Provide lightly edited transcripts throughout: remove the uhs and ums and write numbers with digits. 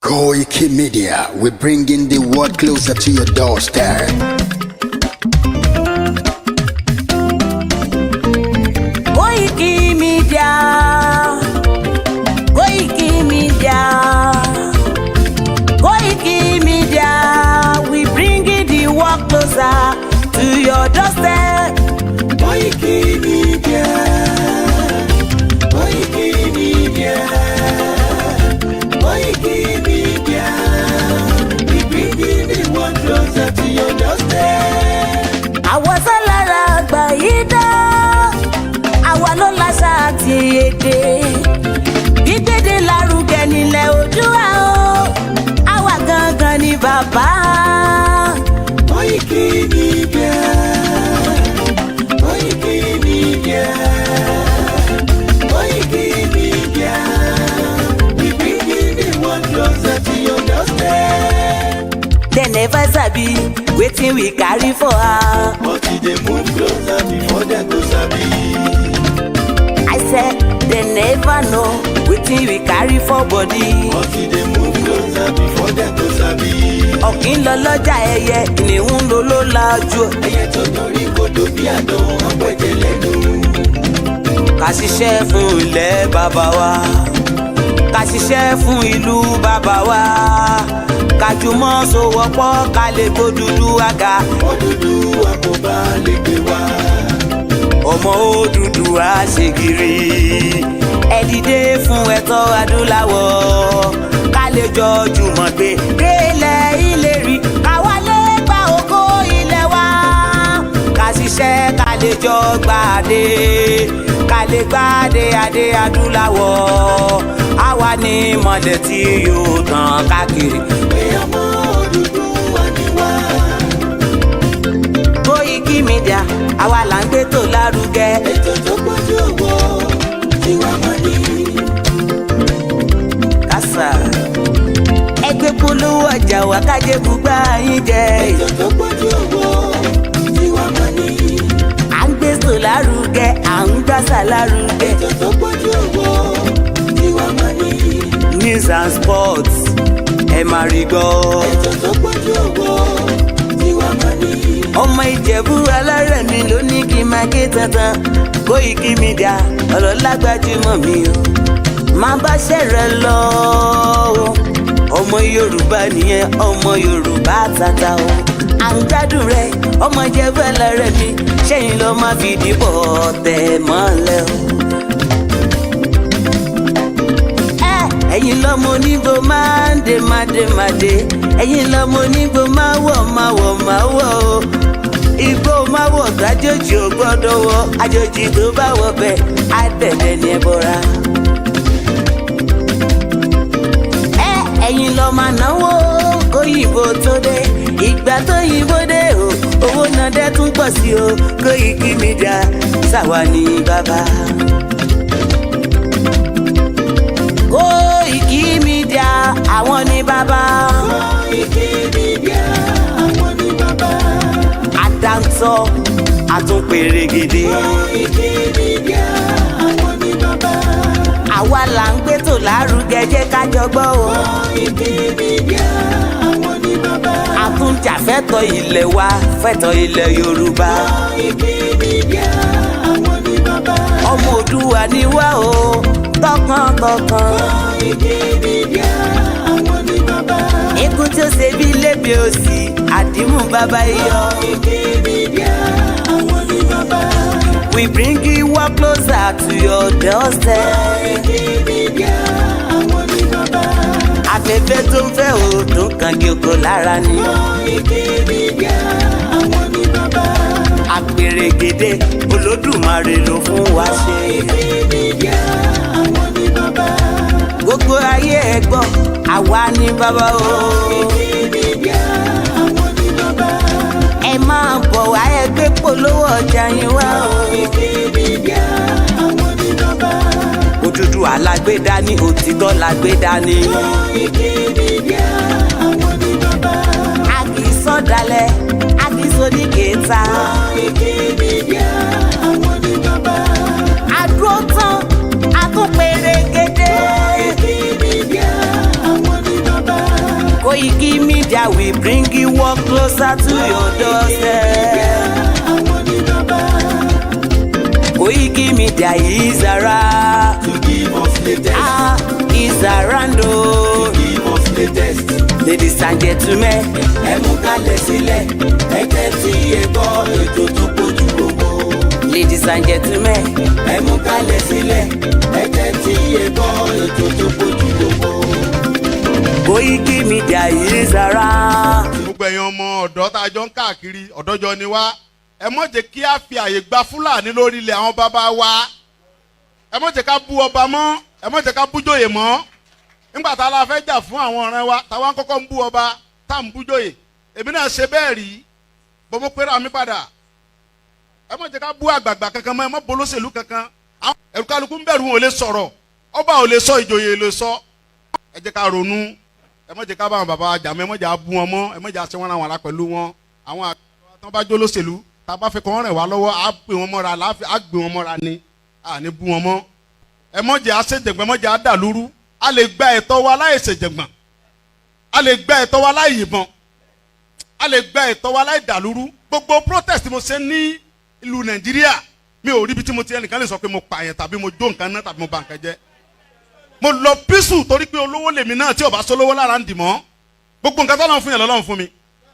KOIKIMEDIA, we're bringing the world closer to your doorstep. KOIKIMEDIA, KOIKIMEDIA, KOIKIMEDIA, we bringing the world closer to your doorstep. KOIKIMEDIA, KOIKIMEDIA, KOIKIMEDIA, we bringing the world closer to your doorstep. Àwọn sálára àgbà yìí dá, àwa ló láṣà àti èdè. Gbígbédè lárugẹ nílẹ̀ Oòduà o, àwa gangan ni bàbá. KOIKIMEDIA, KOIKIMEDIA, KOIKIMEDIA, we bringing the world closer to your doorstep. They never sabi wetin we carry for her. But they move closer before they go sabi. I said they never know wetin we carry for body. But they move closer before they go sabi. Ọ̀kín lọ lọ́jà ẹyẹ, ìníhùn ló ló lajú. Ẹyẹ tó dorí kodò bí àdán ọ̀pẹ̀jẹ̀ lẹ́nu. Ká ṣiṣẹ́ fún ilẹ̀ bàbá wa, ká ṣiṣẹ́ fún ìlú bàbá wa, ká jùmọ̀ sowọ́pọ̀ ká lè gbódùdú àga. Odùduwà kò bá lè gbé wa. Ọmọ Odùduwà ṣègìrì, ẹ dìde fún ẹ̀tọ́ adúláwọ̀, ká lè jọ jùmọ̀ gbé délẹ̀ ìlérí, ká wálé gba ògo ilẹ̀ wa, ká ṣiṣẹ́ ká lè jọ gbàdé, ká lè gbàdé adé adúláwọ̀, àwa ni mọ̀lẹ̀ tí yóò tàn káàkiri. Pé ọmọ Odùduwà ni wá. KOIKIMEDIA, àwa là ń gbé tó lárugẹ. Ètò tó pọ̀jù owó tí wá máa ní. Kásá ẹgbẹ́ polówó ọjà wà kájé bùgbà yín jẹ. Ètò tó pọ̀jù owó tí wá máa ní. À ń gbé tó lárugẹ, à ń gbàsà lárugẹ. Ètò tó pọ̀jù owó tí wá máa ní. News and sports ẹ máa rí gbọ́. Ètò tó pọ̀jù owó tí wá máa ní. Ọmọ Ìjẹ̀bú alárẹ̀ mi ló ní kí n máa ké tantan. KOIKIMEDIA ọlọ́lá gbajúmọ̀ mi o, máa bá ṣẹ̀rẹ̀ lọ o. Ọmọ Yorùbá nìyẹn, ọmọ Yorùbá tata o. À ń gbádùn rẹ, ọmọ Ìjẹ̀bú alárẹ̀ mi, ṣẹ́yìn ló máa fi dìbò tẹ̀ mọ́lẹ̀ o. Ẹ̀yin lọ́mọ onígbò máa ń dé máa dé, ẹ̀yin lọ́mọ onígbò máa wọ̀ o. Igbó máa wọ̀ kájòjì ò gbọ́dọ̀ wọ̀, àjòjì tó bá wọ̀ bẹ́ẹ̀ á tẹ̀lé ní ẹbọra. Ẹ̀yin lọ máa náwó kóyìnbó tó dé, ìgbà tó yìnbó dé o, owó náà dẹ́ tún pọ̀ sí o. KOIKIMEDIA ṣàwa ní bàbá. KOIKIMEDIA àwọn ní bàbá. KOIKIMEDIA àwọn ní bàbá. Àdáńtọ́ àtúnpèrègèdè. KOIKIMEDIA àwọn ní bàbá. Àwa là ń gbé tó lárugẹ, jẹ́ ká jọ gbọ́ o. KOIKIMEDIA àwọn ní bàbá. Àtúnjàfẹ́tọ̀ ilẹ̀ wa, fẹ́tọ̀ ilẹ̀ Yorùbá. KOIKIMEDIA àwọn ní bàbá. Ọmọ Oòduà ni wá o, tọkàntọkàn. KOIKIMEDIA àwọn ní bàbá. Ikú tí ó ṣe bí lébi òsì, àdìmú bàbá iyọ̀. KOIKIMEDIA àwọn ní bàbá. We bring you up closer to your doorstep. KOIKIMEDIA àwọn ní bàbá. Afẹ́fẹ́ tó ń fẹ́ o tó ń kan kí oko lára ni. KOIKIMEDIA àwọn ní bàbá. Àpèrègèdè Olódùmarè ló fún wa ṣe. KOIKIMEDIA àwọn ní bàbá. Gbogbo ayé ẹ gbọ́, àwa ní bàbá o. KOIKIMEDIA àwọn ní bàbá. Ẹ máa bọ̀ wá ẹgbẹ́ polówó ọjà yín wá o. KOIKIMEDIA àwọn ní bàbá. Odùduwà lágbédá ní, òtítọ́ lágbédá ní. KOIKIMEDIA àwọn ní bàbá. A kì í sọ̀dálẹ̀, a kì í sódìkẹta. KOIKIMEDIA àwọn ní bàbá. Àdúró tán, a tún pèrègèdè. KOIKIMEDIA àwọn ní bàbá. we bring you work closer to your doorstep. Àwọn ní bàbá. Koiki Media is around. To give us latest. Is around. To give us latest. Ladies and gentlemen, Ẹ mú kalẹ̀ sílẹ̀. Ẹ tẹ́tí ẹ gbọ́ ètò tó kojú gbogbo. ladies and gentlemen, Ẹ mú kalẹ̀ sílẹ̀. Ẹ tẹ́tí ẹ gbọ́ ètò tó kojú gbogbo. Koiki Media is around. Gbogbo ẹ̀yin ọmọ ọ̀dọ́ tá a jọ ń káàkiri ọ̀dọ́jọ́ ni wá. Ẹ má jẹ́ kí a fi àyè gba Fúlàní lórí ilẹ̀ àwọn bàbá wa. Ẹ má jẹ́ ká bú ọba mọ́. Ẹ má jẹ́ ká bú jòyè mọ́. Nígbà tá a la fẹ́ jà fún àwọn ọ̀rẹ́ wa, táwa ń kọ́kọ́ ń bú ọba, tá à ń bú jòyè. Èmi náà ṣe bẹ́ẹ̀ rí. Bọ́mọ pẹ́rẹ́ àmì padà. Ẹ má jẹ́ ká bú àgbààgbà kankan mọ́. Ẹ má bolóṣèlú kankan. Ẹ̀rù kálukú ń bẹ̀rù wọn ò lè sọ̀rọ̀. Ọba ò lè sọ, ìjòyè lè sọ. Ẹ jẹ́ ká ronú. Ẹ má jẹ́ ká bá àwọn bàbá wa jà mọ́. Ẹ má jẹ́ á bú wọn mọ́. Ẹ má jẹ́ á ṣe wọ́n ra wọn ara pẹ̀lú wọn. Àwọn àgbà tán bá jó lóṣèlú, tá a bá fẹ́ kọ́ wọn rẹ̀ wá lọ́wọ́, á gbé wọn mọ́ra, á gbé wọn mọ́ra ni. À ní bú wọn mọ́. Ẹ má jẹ́ á ṣèjẹ̀gbọ́n, ẹ má jẹ́ á dàlúrú. A lè gba ẹ̀tọ́ wa láì ṣèjẹ̀gbọ́n. A lè gba ẹ̀tọ́ wa láì yìnbọn. A lè gba ẹ̀tọ́ wa láì dàlúrú. Gbogbo protest tí mo ṣe ní ìlú Nàìjíríà, mi ò rí ibi tí mo ti ẹnìkan lè sọ pé mo pààyàn tàbí mo jó nǹkan náà tàbí mo bà nǹkan jẹ́. Mo lọ písù torí pé olówó lèmi náà tí ò bá sólówó lára ń dì mọ́. Gbogbo nǹkan tọ́lọ́run fún yẹn lọ́lọ́run fún mi.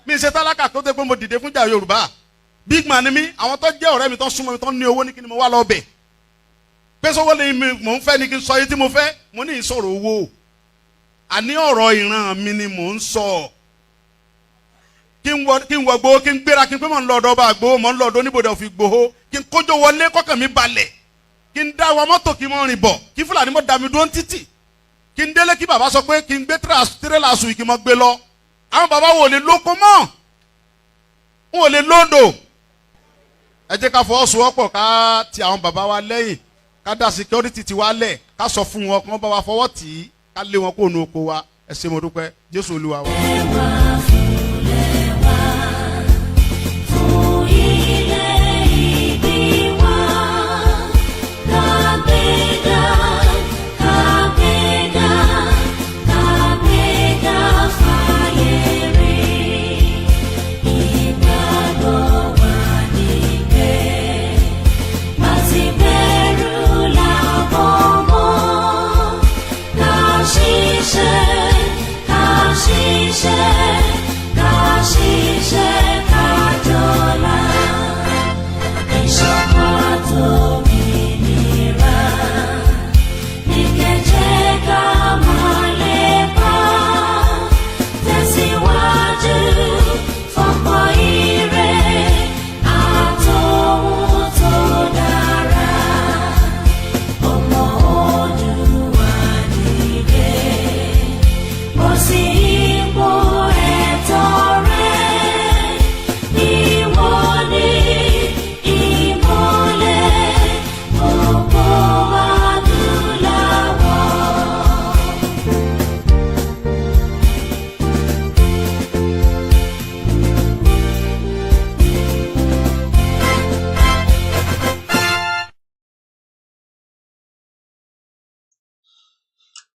Mi ṣe tálákà tó dé pé mo dìde fún jà Yorùbá. Big man ni mí, àwọn tó jẹ́ ọ̀rẹ́ mi tó súnmọ́ mi tó ní owó ní kí ni mo wá lọ bẹ̀. Pé sọ́wọ́ lè mi mò ń fẹ́ ni kí n sọ yìí tí mo fẹ́, mo ní ìsọ̀rọ̀ owó. Àní ọ̀rọ̀ ìran mi ni mò ń sọ. Kí n wọ Ìgbòho, kí n gbéra, kí n pé mò ń lọ ọ̀dọ̀ ọba Ìgbòho, mò ń lọ ọ̀dọ̀ oníbodè of Ìgbòho, kí n kójó wọlé kọ́kàn mi balẹ̀, kí n dá wa mọ́tò kí n mọ́ rìn bọ̀, kí Fúlàní mọ́ da mi dúró títì, kí n délé kí bàbá sọ pé kí n gbé tírélà sùn kí n mọ́ gbé lọ. Àwọn bàbá wo lè lóko mọ́, wọn ò lè lóńdò. Ẹ jẹ́ ká fọwọ́sowọ́pọ̀ ká ti àwọn bàbá wa lẹ́yìn, ká dá security ti wa lẹ̀, ká sọ fún wọn kí wọ́n bá wa fọwọ́ tì í, ká lé wọn kó nu oko wa. Ẹ ṣé mo dúpẹ́, Jésù Olúwa wa.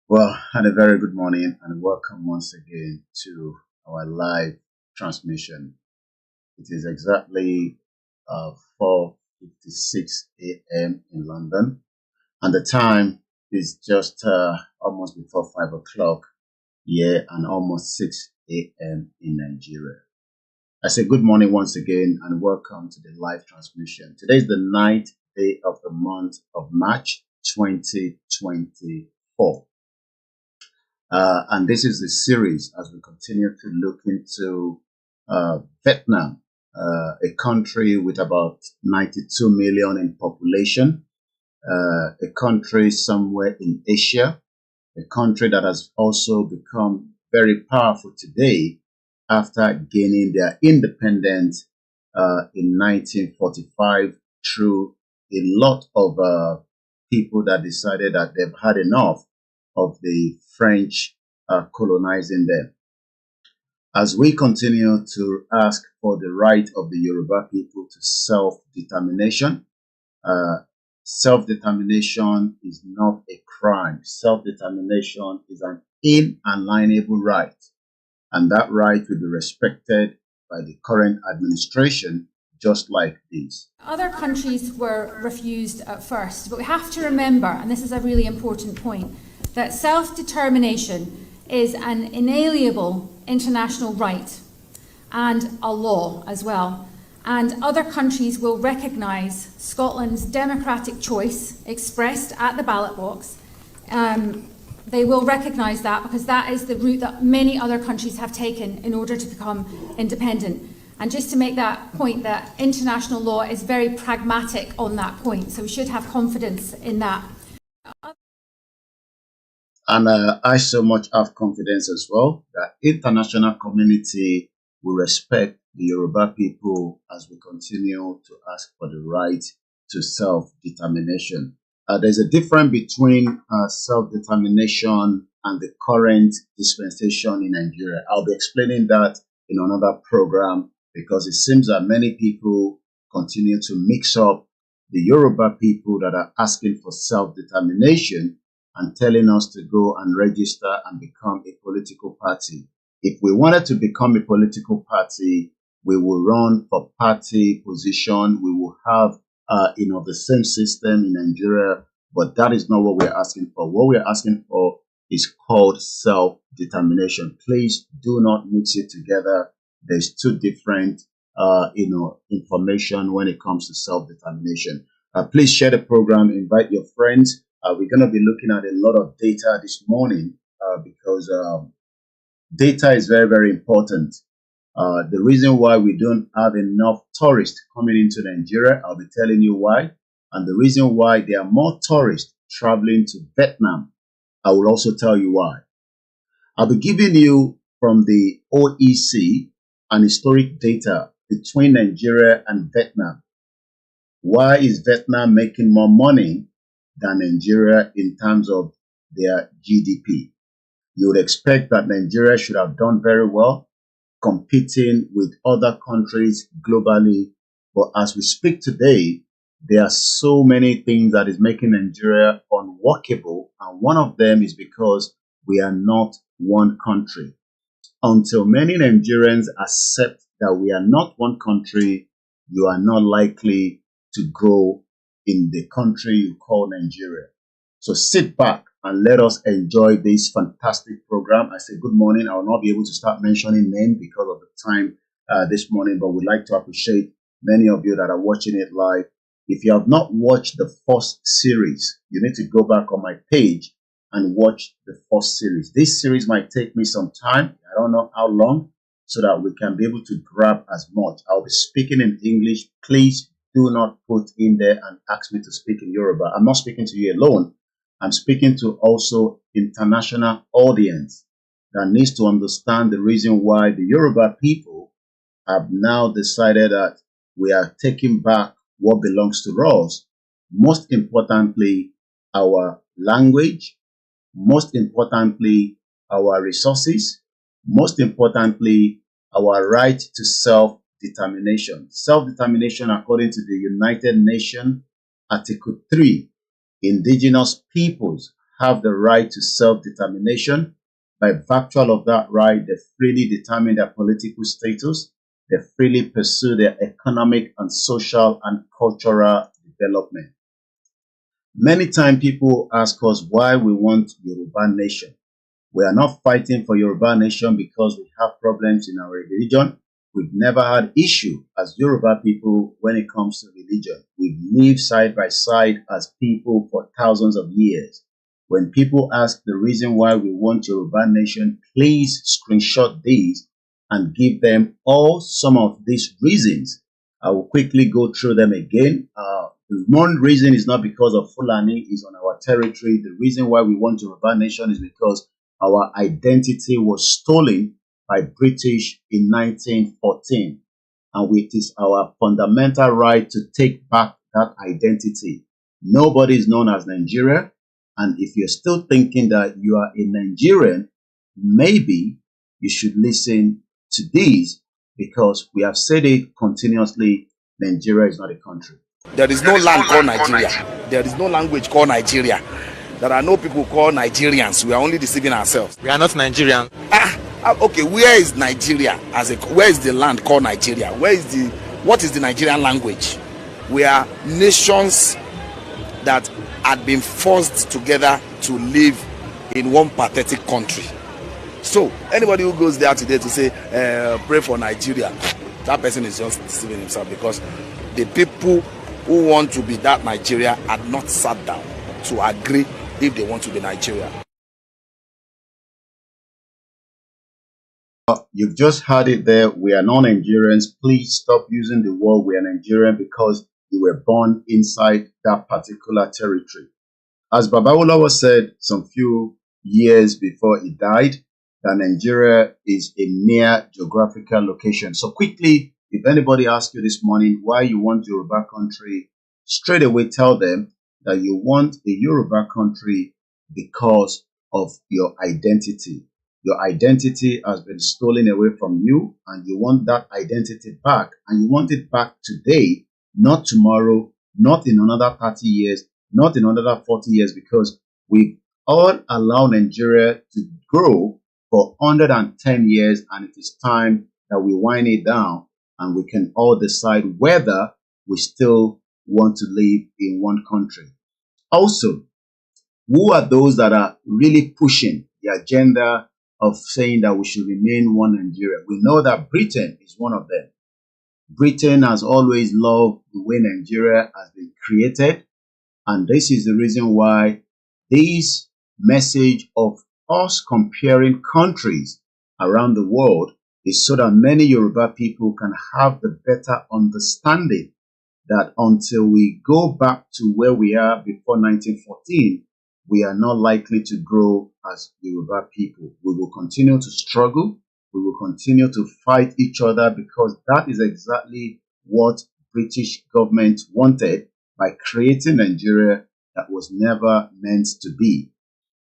Well, and a very good morning and welcome once again to our live transmission. It is exactly 4:56 a.m. in London, and the time is just almost before 5 o'clock here and almost 6 a.m. in Nigeria. I say good morning once again and welcome to the live transmission. Today is the 9th day of the month of March 2024. And this is the series as we continue to look into Vietnam, a country with about 92 million in population, a country somewhere in Asia, a country that has also become very powerful today after gaining their independence in 1945 through a lot of people that decided that they've had enough of the French colonizing them. As we continue to ask for the right of the Yoruba people to self-determination, self-determination is not a crime. Self-determination is an inalienable right. and that right will be respected by the current administration, just like this. Other countries were refused at first, but we have to remember, and this is a really important point, that self-determination is an inalienable international right and a law as well. And other countries will recognise Scotland's democratic choice expressed at the ballot box. They will recognise that because that is the route that many other countries have taken in order to become independent. And just to make that point, that international law is very pragmatic on that point, so we should have confidence in that. And I so much have confidence as well that international community will respect the Yoruba people as we continue to ask for the right to self-determination. There's a difference between self-determination and the current dispensation in Nigeria. I'll be explaining that in another program because it seems that many people continue to mix up the Yoruba people that are asking for self-determination and telling us to go and register and become a political party. If we wanted to become a political party, we will run for party position. We will have, the same system in Nigeria, but that is not what we're asking for. What we're asking for is called self-determination. Please do not mix it together. There's two different, information when it comes to self-determination. Please share the program, invite your friends. We're going to be looking at a lot of data this morning because data is very, very important. The reason why we don't have enough tourists coming into Nigeria, I'll be telling you why. And the reason why there are more tourists traveling to Vietnam, I will also tell you why. I'll be giving you from the OEC an historic data between Nigeria and Vietnam. Why is Vietnam making more money than Nigeria in terms of their GDP? You would expect that Nigeria should have done very well competing with other countries globally. But as we speak today, there are so many things that is making Nigeria unworkable. And one of them is because we are not one country. Until many Nigerians accept that we are not one country, you are not likely to grow in the country you call Nigeria. So sit back and let us enjoy this fantastic program. I say good morning. I will not be able to start mentioning names because of the time this morning, but we'd like to appreciate many of you that are watching it live. If you have not watched the first series, you need to go back on my page and watch the first series. This series might take me some time. I don't know how long, so that we can be able to grab as much. I'll be speaking in English. Please do not put in there and ask me to speak in Yoruba. I'm not speaking to you alone. I'm speaking to also international audience that needs to understand the reason why the Yoruba people have now decided that we are taking back what belongs to us. Most importantly, our language. Most importantly, our resources. Most importantly, our right to self-determination. Self-determination, according to the United Nations, Article 3, indigenous peoples have the right to self-determination. By virtue of that right, they freely determine their political status. They freely pursue their economic and social and cultural development. Many times people ask us why we want Yoruba nation. We are not fighting for Yoruba nation because we have problems in our religion. We've never had issue as Yoruba people when it comes to religion. We've lived side by side as people for thousands of years. When people ask the reason why we want Yoruba nation, please screenshot these and give them all some of these reasons. I will quickly go through them again. The one reason is not because of Fulani is on our territory. The reason why we want Yoruba nation is because our identity was stolen by British in 1914. And it is our fundamental right to take back that identity. Nobody is known as Nigeria. And if you're still thinking that you are a Nigerian, maybe you should listen to these because we have said it continuously, Nigeria is not a country. There is no land called Nigeria. There is no language called Nigeria. There are no people called Nigerians. We are only deceiving ourselves. We are not Nigerian. Okay, where is Nigeria where is the land called Nigeria? What is the Nigerian language? We are nations that had been forced together to live in one pathetic country. So anybody who goes there today to say pray for Nigeria, that person is just deceiving himself, because the people who want to be that Nigeria had not sat down to agree if they want to be Nigeria. You've just heard it there. We are non-Nigerians. Please stop using the word we are Nigerian because you were born inside that particular territory. As Babawolawa said some few years before he died, that Nigeria is a mere geographical location. So quickly, if anybody asks you this morning why you want Yoruba country, straight away tell them that you want a Yoruba country because of your identity. Your identity has been stolen away from you, and you want that identity back, and you want it back today, not tomorrow, not in another 30 years, not in another 40 years, because we all allow Nigeria to grow for 110 years, and it is time that we wind it down and we can all decide whether we still want to live in one country. Also, who are those that are really pushing the agenda of saying that we should remain one Nigeria? We know that Britain is one of them. Britain has always loved the way Nigeria has been created, and this is the reason why this message of us comparing countries around the world is so that many Yoruba people can have the better understanding that until we go back to where we are before 1914, we are not likely to grow as Yoruba people. We will continue to struggle. We will continue to fight each other, because that is exactly what British government wanted by creating Nigeria that was never meant to be.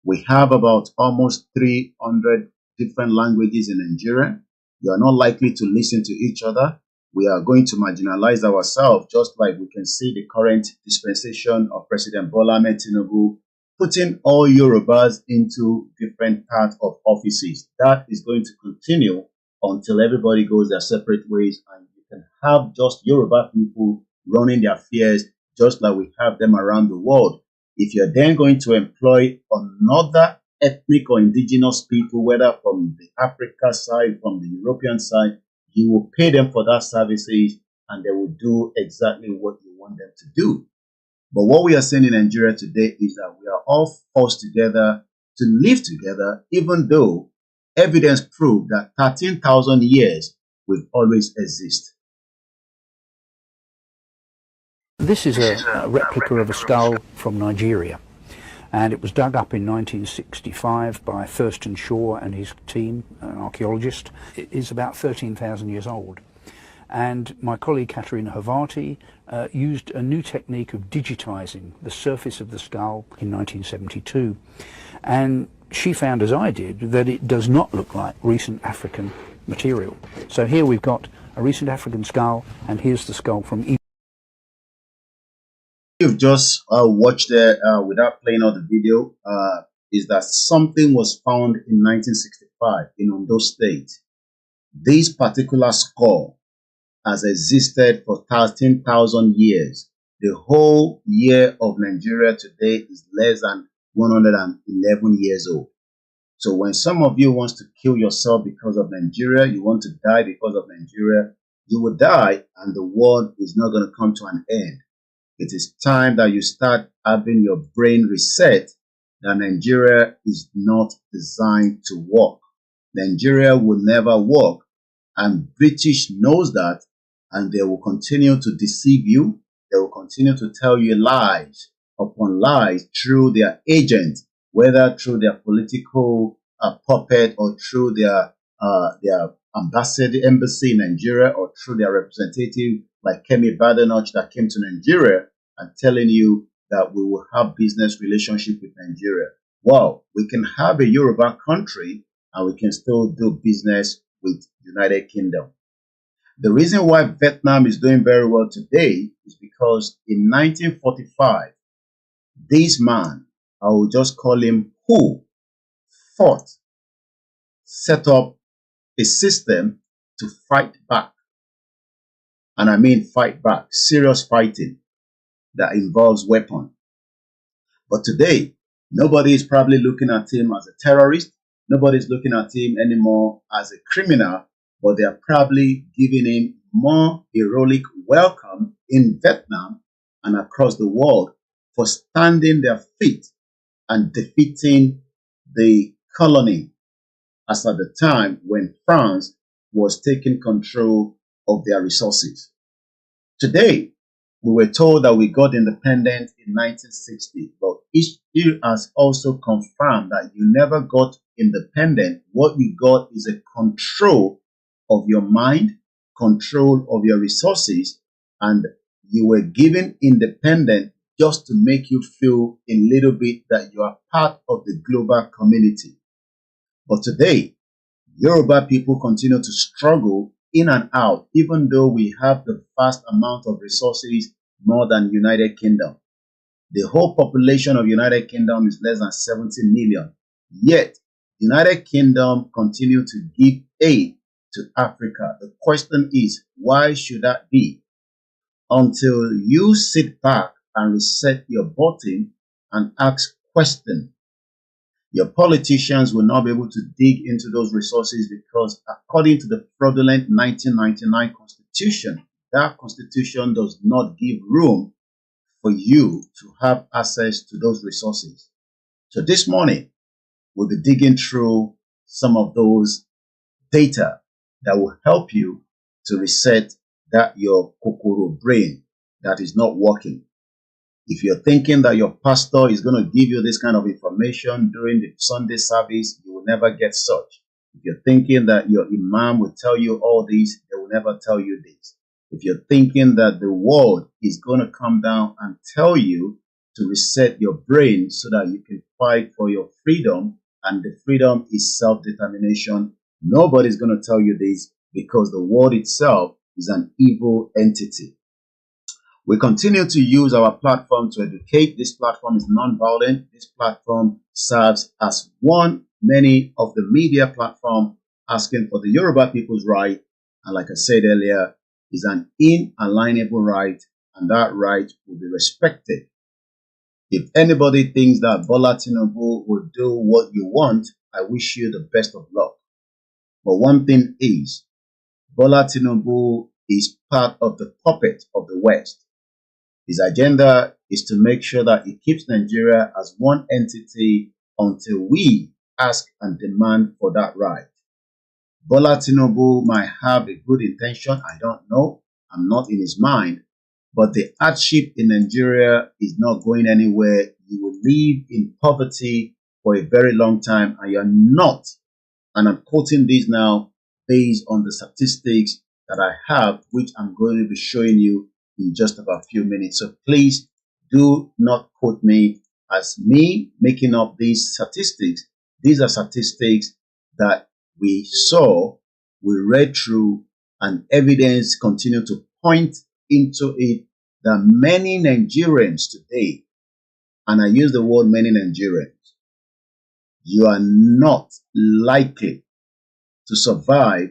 We have about almost 300 different languages in Nigeria. You are not likely to listen to each other. We are going to marginalize ourselves, just like we can see the current dispensation of President Bola Ahmed Tinubu putting all Yorubas into different parts of offices. That is going to continue until everybody goes their separate ways, and you can have just Yoruba people running their affairs just like we have them around the world. If you're then going to employ another ethnic or indigenous people, whether from the Africa side, from the European side, you will pay them for that services, and they will do exactly what you want them to do. But what we are seeing in Nigeria today is that we are all forced together to live together, even though evidence proved that 13,000 years will always exist. This is a replica of a skull from Nigeria, and it was dug up in 1965 by Thurston Shaw and his team, an archaeologist. It is about 13,000 years old. And my colleague Katerina Havati used a new technique of digitizing the surface of the skull in 1972. And she found, as I did, that it does not look like recent African material. So here we've got a recent African skull, and here's the skull from Egypt. You've just watched there without playing out the video, is that something was found in 1965 in Ondo State. This particular skull has existed for 13,000 years. The whole year of Nigeria today is less than 111 years old. So when some of you wants to kill yourself because of Nigeria, you want to die because of Nigeria, you will die, and the world is not going to come to an end. It is time that you start having your brain reset that Nigeria is not designed to work. Nigeria will never work, and British knows that, and they will continue to deceive you. They will continue to tell you lies upon lies through their agents, whether through their political puppet or through their embassy in Nigeria, or through their representative like Kemi Badenoch that came to Nigeria and telling you that we will have business relationship with Nigeria. Wow, we can have a Yoruba country and we can still do business with United Kingdom. The reason why Vietnam is doing very well today is because in 1945, this man, I will just call him Who, fought, set up a system to fight back. And I mean fight back, serious fighting that involves weapons. But today, nobody is probably looking at him as a terrorist. Nobody is looking at him anymore as a criminal, but they are probably giving him more heroic welcome in Vietnam and across the world for standing their feet and defeating the colony, as at the time when France was taking control of their resources. Today, we were told that we got independent in 1960, but history has also confirmed that you never got independent. What you got is a control of your mind, control of your resources, and you were given independent just to make you feel a little bit that you are part of the global community. But today, Yoruba people continue to struggle in and out, even though we have the vast amount of resources more than United Kingdom. The whole population of United Kingdom is less than 70 million. Yet, United Kingdom continue to give aid to Africa. The question is, why should that be? Until you sit back and reset your button and ask questions, your politicians will not be able to dig into those resources, because according to the fraudulent 1999 Constitution, that Constitution does not give room for you to have access to those resources. So this morning, we'll be digging through some of those data that will help you to reset that your kokoro brain that is not working. If you're thinking that your pastor is going to give you this kind of information during the Sunday service, you will never get such. If you're thinking that your imam will tell you all this, they will never tell you this. If you're thinking that the world is going to come down and tell you to reset your brain so that you can fight for your freedom, and the freedom is self-determination, nobody's going to tell you this, because the world itself is an evil entity. We continue to use our platform to educate. This platform is non-violent. This platform serves as one many of the media platforms asking for the Yoruba people's right. And like I said earlier, is an inalienable right, and that right will be respected. If anybody thinks that Bola Tinubu will do what you want, I wish you the best of luck. But one thing is, Bola Tinubu is part of the puppet of the West. His agenda is to make sure that he keeps Nigeria as one entity until we ask and demand for that right. Bola Tinubu might have a good intention, I don't know, I'm not in his mind, but the hardship in Nigeria is not going anywhere. You will live in poverty for a very long time, and you're not, and I'm quoting this now based on the statistics that I have, which I'm going to be showing you in just about a few minutes. So please do not quote me as me making up these statistics. These are statistics that we saw, we read through, and evidence continue to point into it that many Nigerians today, and I use the word many Nigerians, you are not likely to survive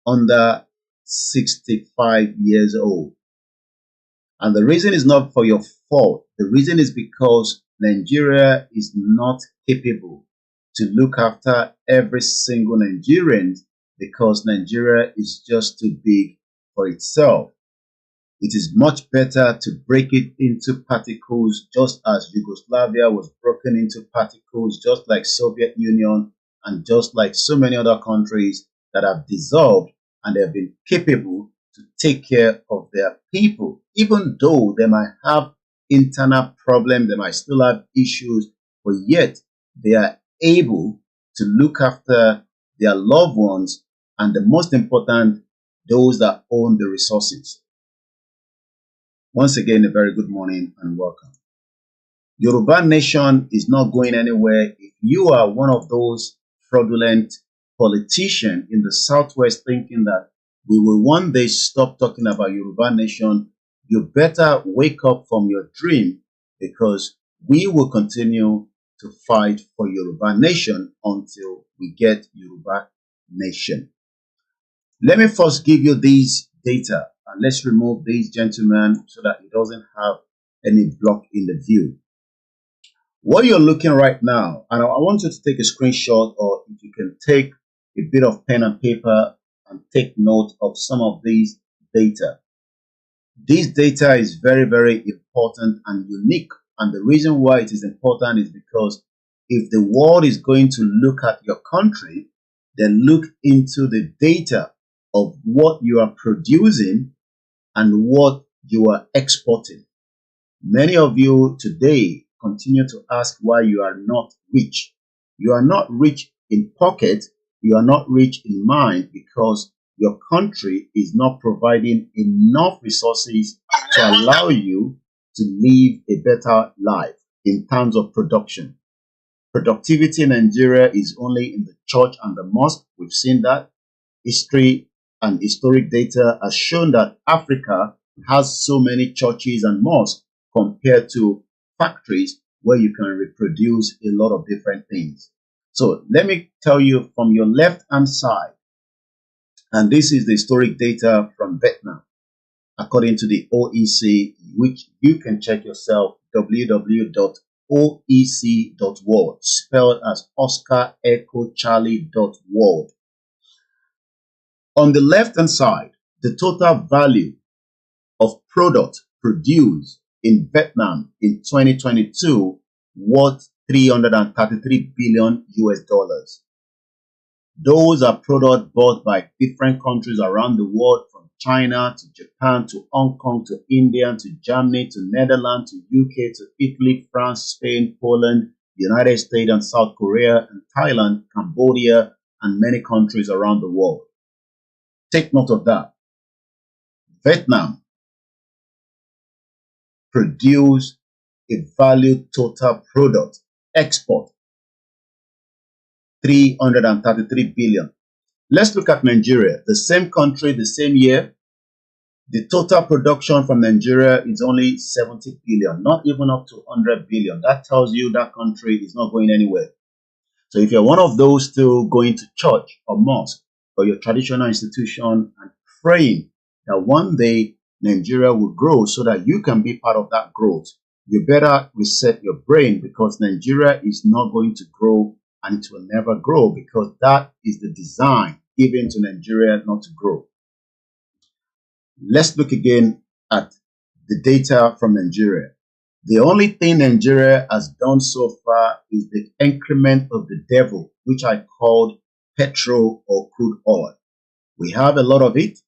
under 65 years old. And the reason is not for your fault. The reason is because Nigeria is not capable to look after every single Nigerian, because Nigeria is just too big for itself. It is much better to break it into particles, just as Yugoslavia was broken into particles, just like Soviet Union, and just like so many other countries that have dissolved and they have been capable to take care of their people. Even though they might have internal problems, they might still have issues, but yet they are able to look after their loved ones, and the most important, those that own the resources. Once again, a very good morning and welcome. Yoruba nation is not going anywhere. If you are one of those fraudulent politicians in the Southwest thinking that we will one day stop talking about Yoruba nation, you better wake up from your dream, because we will continue to fight for Yoruba nation until we get Yoruba nation. Let me first give you these data, and let's remove these gentlemen so that it doesn't have any block in the view. What you're looking right now, and I want you to take a screenshot, or if you can take a bit of pen and paper and take note of some of these data. This data is very, very important and unique. And the reason why it is important is because if the world is going to look at your country, then look into the data of what you are producing and what you are exporting. Many of you today continue to ask why you are not rich. You are not rich in pocket, you are not rich in mind, because your country is not providing enough resources to allow you to live a better life in terms of production. Productivity in Nigeria is only in the church and the mosque. We've seen that. History and historic data has shown that Africa has so many churches and mosques compared to factories where you can reproduce a lot of different things. So let me tell you from your left hand side, and this is the historic data from Vietnam, according to the OEC, which you can check yourself, www.oec.world, spelled as Oscar Echo Charlie.world. On the left hand side, the total value of product produced in Vietnam in 2022 worth $333 billion US. Those are products bought by different countries around the world, from China to Japan to Hong Kong to India to Germany to Netherlands to UK to Italy, France, Spain, Poland, United States and South Korea and Thailand, Cambodia and many countries around the world. Take note of that. Vietnam produce a valued total product export $333 billion. Let's look at Nigeria, the same country, the same year. The total production from Nigeria is only 70 billion, not even up to 100 billion. That tells you that country is not going anywhere. So if you're one of those still going to church or mosque or your traditional institution and praying that one day Nigeria will grow so that you can be part of that growth, you better reset your brain, because Nigeria is not going to grow and it will never grow, because that is the design given to Nigeria not to grow. Let's look again at the data from Nigeria. The only thing Nigeria has done so far is the increment of the devil, which I called petrol or crude oil. We have a lot of it,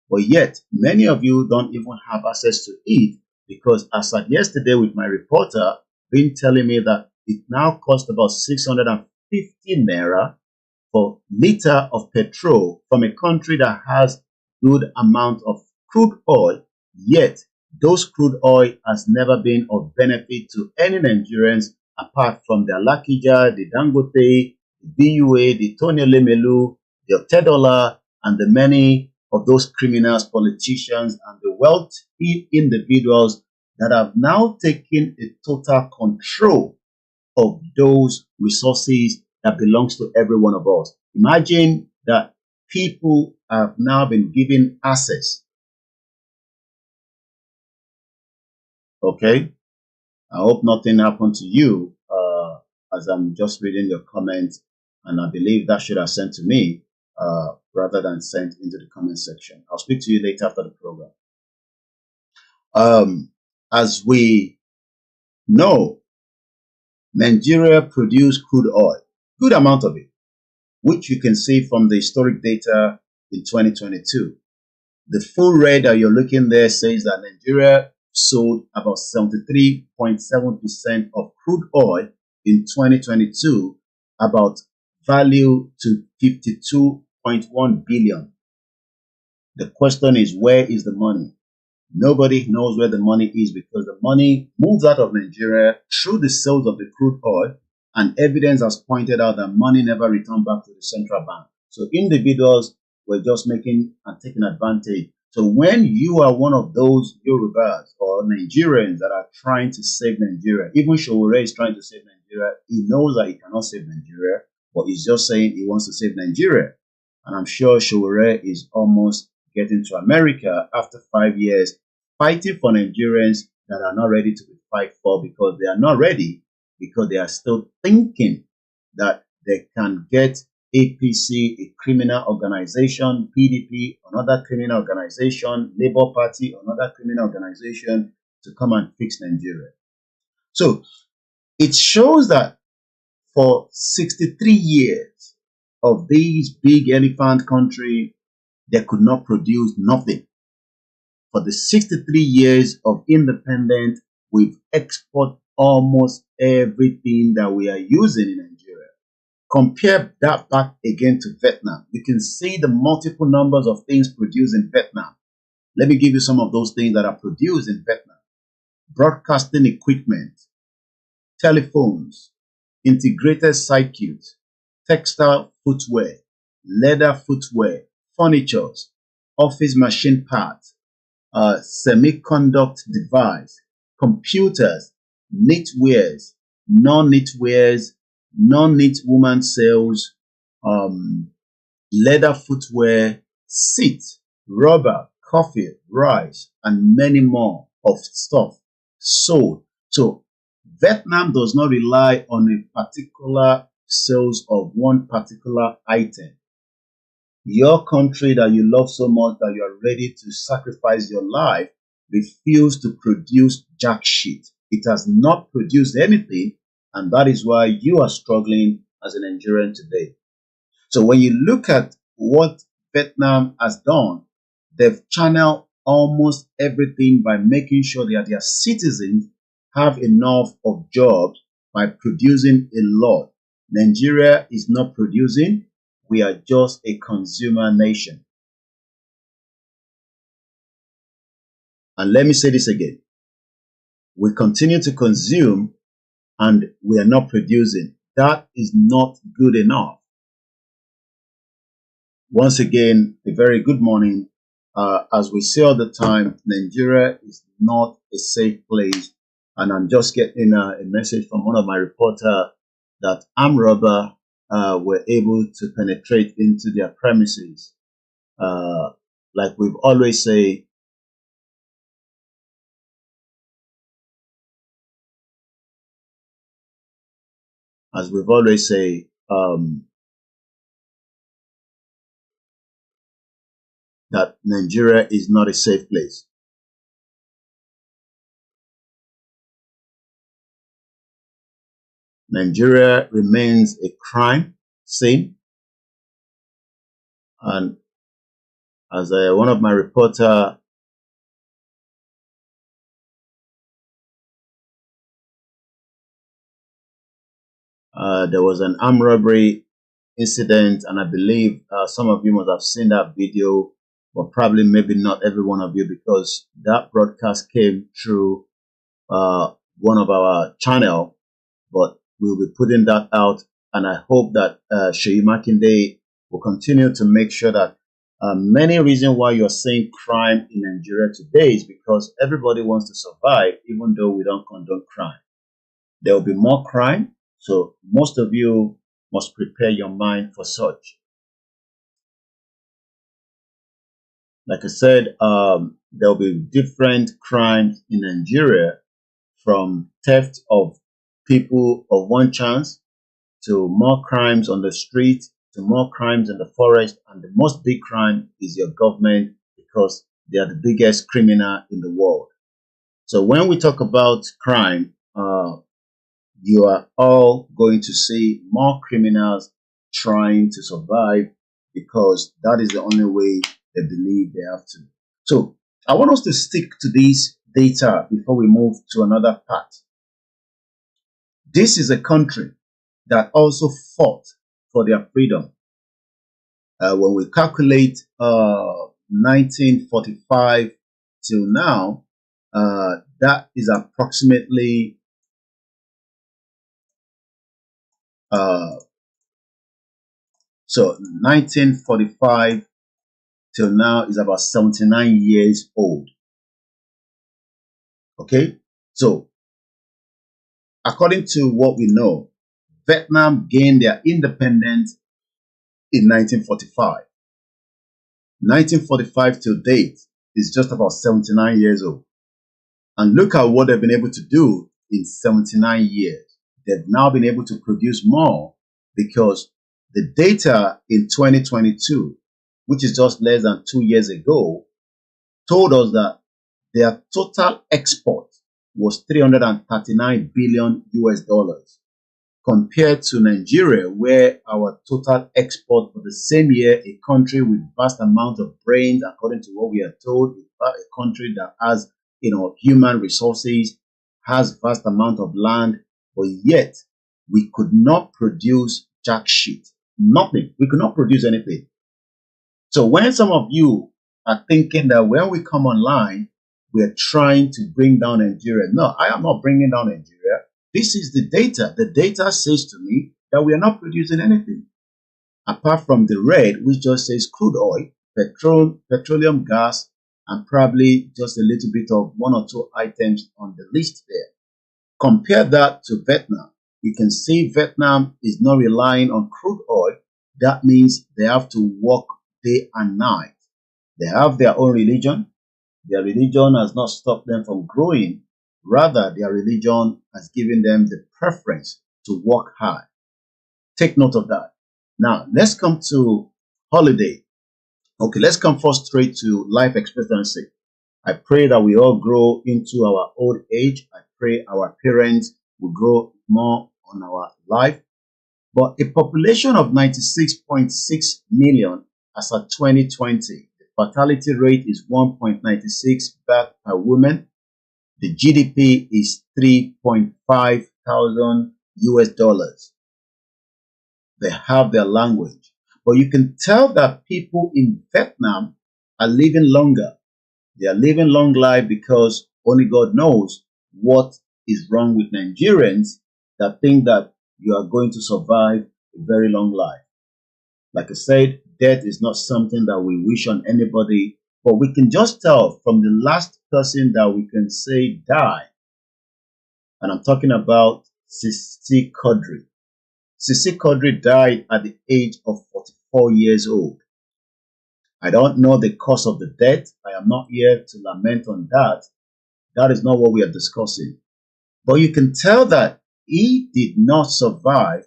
but yet many of you don't even have access to it, because as at yesterday with my reporter been telling me that it now costs about 650 naira for liter of petrol from a country that has good amount of crude oil, yet those crude oil has never been of benefit to any Nigerians apart from the Alakija, the Dangote, the BUA, the Tony Lemelu, the Otedola, and the many of those criminals, politicians, and the wealthy individuals that have now taken a total control of those resources that belongs to every one of us. Imagine that people have now been given access. Okay, I hope nothing happened to you as I'm just reading your comments, and I believe that should have sent to me rather than sent into the comment section. I'll speak to you later after the program. As we know, Nigeria produced crude oil, good amount of it, which you can see from the historic data in 2022. The full red that you're looking there says that Nigeria sold about 73.7% of crude oil in 2022, about value to 52.1 billion. The question is, where is the money? Nobody knows where the money is, because the money moves out of Nigeria through the sales of the crude oil, and evidence has pointed out that money never returned back to the central bank. So individuals were just making and taking advantage. So when you are one of those Yorubas or Nigerians that are trying to save Nigeria, even Showore is trying to save Nigeria, he knows that he cannot save Nigeria, but he's just saying he wants to save Nigeria. And I'm sure Showore is almost getting to America after 5 years fighting for Nigerians that are not ready to be fight for, because they are not ready, because they are still thinking that they can get APC, a criminal organization, PDP, another criminal organization, Labour Party, another criminal organization, to come and fix Nigeria. So it shows that for 63 years of these big elephant country, they could not produce nothing. For the 63 years of independence, we've exported almost everything that we are using in Nigeria. Compare that back again to Vietnam. You can see the multiple numbers of things produced in Vietnam. Let me give you some of those things that are produced in Vietnam. Broadcasting equipment, telephones, integrated circuits, textile footwear, leather footwear, furniture, office machine parts, semiconductor device, computers, knitwears, non-knitwears, non-knit woman sales, leather footwear, seat, rubber, coffee, rice, and many more of stuff sold. So Vietnam does not rely on a particular sales of one particular item. Your country that you love so much that you are ready to sacrifice your life refused to produce jack shit. It has not produced anything, and that is why you are struggling as a Nigerian today. So when you look at what Vietnam has done, they've channeled almost everything by making sure that their citizens have enough of jobs by producing a lot. Nigeria is not producing. We are just a consumer nation. And let me say this again. We continue to consume and we are not producing. That is not good enough. Once again, a very good morning. As we say all the time, Nigeria is not a safe place. And I'm just getting a message from one of my reporters that armed robbers were able to penetrate into their premises. Like we've always say, that Nigeria is not a safe place. Nigeria remains a crime scene. And as one of my reporters there was an armed robbery incident, and I believe some of you must have seen that video, but probably maybe not every one of you, because that broadcast came through one of our channel, but we'll be putting that out, and I hope that Seyi Makinde will continue to make sure that many reasons why you're seeing crime in Nigeria today is because everybody wants to survive, even though we don't condone crime. There will be more crime, so most of you must prepare your mind for such. Like I said, there will be different crimes in Nigeria, from theft of people of one chance, to more crimes on the street, to more crimes in the forest, and the most big crime is your government, because they are the biggest criminal in the world. So when we talk about crime, you are all going to see more criminals trying to survive, because that is the only way they believe they have to. So I want us to stick to this data before we move to another part. This is a country that also fought for their freedom. When we calculate 1945 till now, that is approximately so 1945 till now is about 79 years old. Okay, so according to what we know, Vietnam gained their independence in 1945. 1945 till date is just about 79 years old. And look at what they've been able to do in 79 years. They've now been able to produce more because the data in 2022, which is just less than 2 years ago, told us that their total export was 339 billion US dollars, compared to Nigeria, where our total export for the same year, a country with vast amount of brains, according to what we are told, a country that has, human resources, has vast amount of land, but yet we could not produce jack shit. Nothing. We could not produce anything. So when some of you are thinking that when we come online, we're trying to bring down Nigeria. No, I am not bringing down Nigeria. This is the data. The data says to me that we are not producing anything. Apart from the red, which just says crude oil, petroleum gas, and probably just a little bit of one or two items on the list there. Compare that to Vietnam. You can see Vietnam is not relying on crude oil. That means they have to work day and night. They have their own religion. Their religion has not stopped them from growing. Rather, their religion has given them the preference to work hard. Take note of that. Now, let's come to holiday. Okay, let's come first straight to life expectancy. I pray that we all grow into our old age. I pray our parents will grow more on our life. But a population of 96.6 million as of 2020, the fertility rate is 1.96 birth per woman. The GDP is 3.5 thousand US dollars. They have their language. But you can tell that people in Vietnam are living longer. They are living long life because only God knows what is wrong with Nigerians that think that you are going to survive a very long life. Like I said, death is not something that we wish on anybody, but we can just tell from the last person that we can say died. And I'm talking about Sisi Quadri. Sisi Quadri died at the age of 44 years old. I don't know the cause of the death. I am not here to lament on that. That is not what we are discussing. But you can tell that he did not survive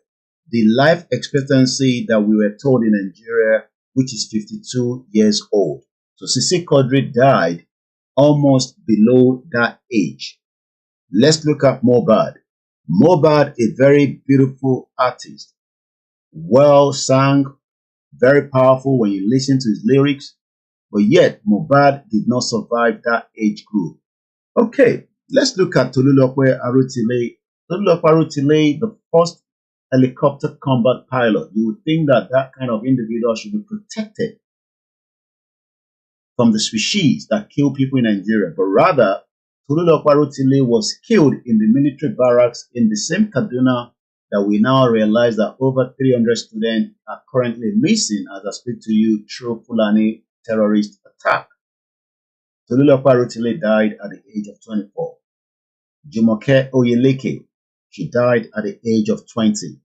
the life expectancy that we were told in Nigeria, which is 52 years old. So Sisi Quadri died almost below that age. Let's look at Mohbad. Mohbad, a very beautiful artist, well sang, very powerful when you listen to his lyrics, but yet Mohbad did not survive that age group. Okay, let's look at Tolulope Arutile. Tolulope Arutile, the first helicopter combat pilot. You would think that that kind of individual should be protected from the species that kill people in Nigeria, but rather Tolulope Arutile was killed in the military barracks in the same Kaduna that we now realize that over 300 students are currently missing as I speak to you through Fulani terrorist attack. Tolulope Arutile died at the age of 24. Jumoke Oyeleke, she died at the age of 20.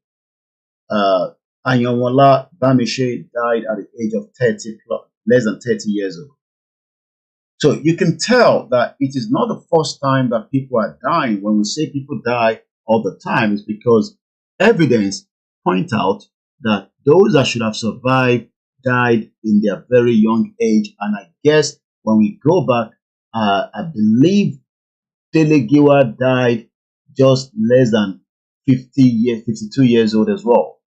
Anyanwola Bamishe died at the age of 30 plus, less than 30 years old. So you can tell that it is not the first time that people are dying. When we say people die all the time, it's because evidence point out that those that should have survived died in their very young age. And I guess when we go back, I believe Delegiwa died just less than 52 years old as well.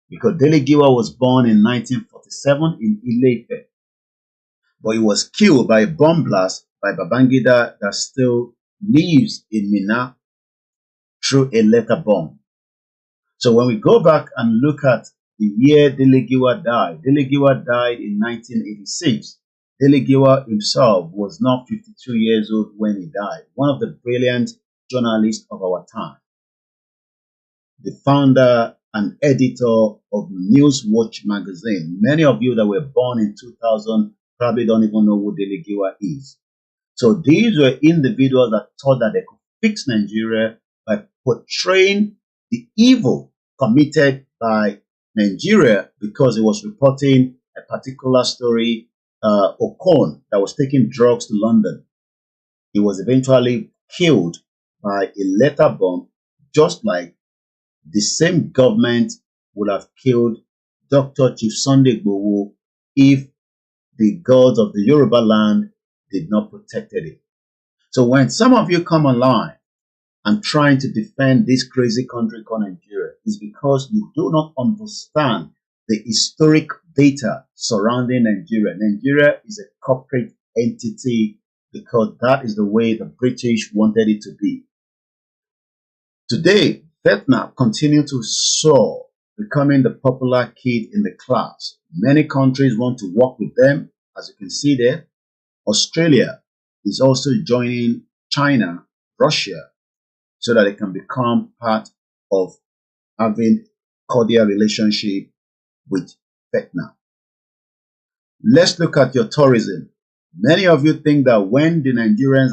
Because Delegiwa was born in 1947 in Ile-Ife. But he was killed by a bomb blast by Babangida that still lives in Minna through a letter bomb. So when we go back and look at the year Delegiwa died in 1986. Delegiwa himself was not 52 years old when he died. One of the brilliant journalists of our time. The founder and editor of Newswatch magazine. Many of you that were born in 2000 probably don't even know who Delegiwa is. So these were individuals that thought that they could fix Nigeria by portraying the evil committed by Nigeria because it was reporting a particular story Ocon that was taking drugs to London. He was eventually killed by a letter bomb, just like the same government would have killed Dr. Chief Sunday IGBOHO if the gods of the Yoruba land did not protect it. So when some of you come online and trying to defend this crazy country called Nigeria, it's because you do not understand the historic data surrounding Nigeria. Nigeria is a corporate entity because that is the way the British wanted it to be. Today, Vietnam continues to soar, becoming the popular kid in the class. Many countries want to work with them, as you can see there. Australia is also joining China, Russia, so that it can become part of having cordial relationship with Vietnam. Let's look at your tourism. Many of you think that when the Nigerians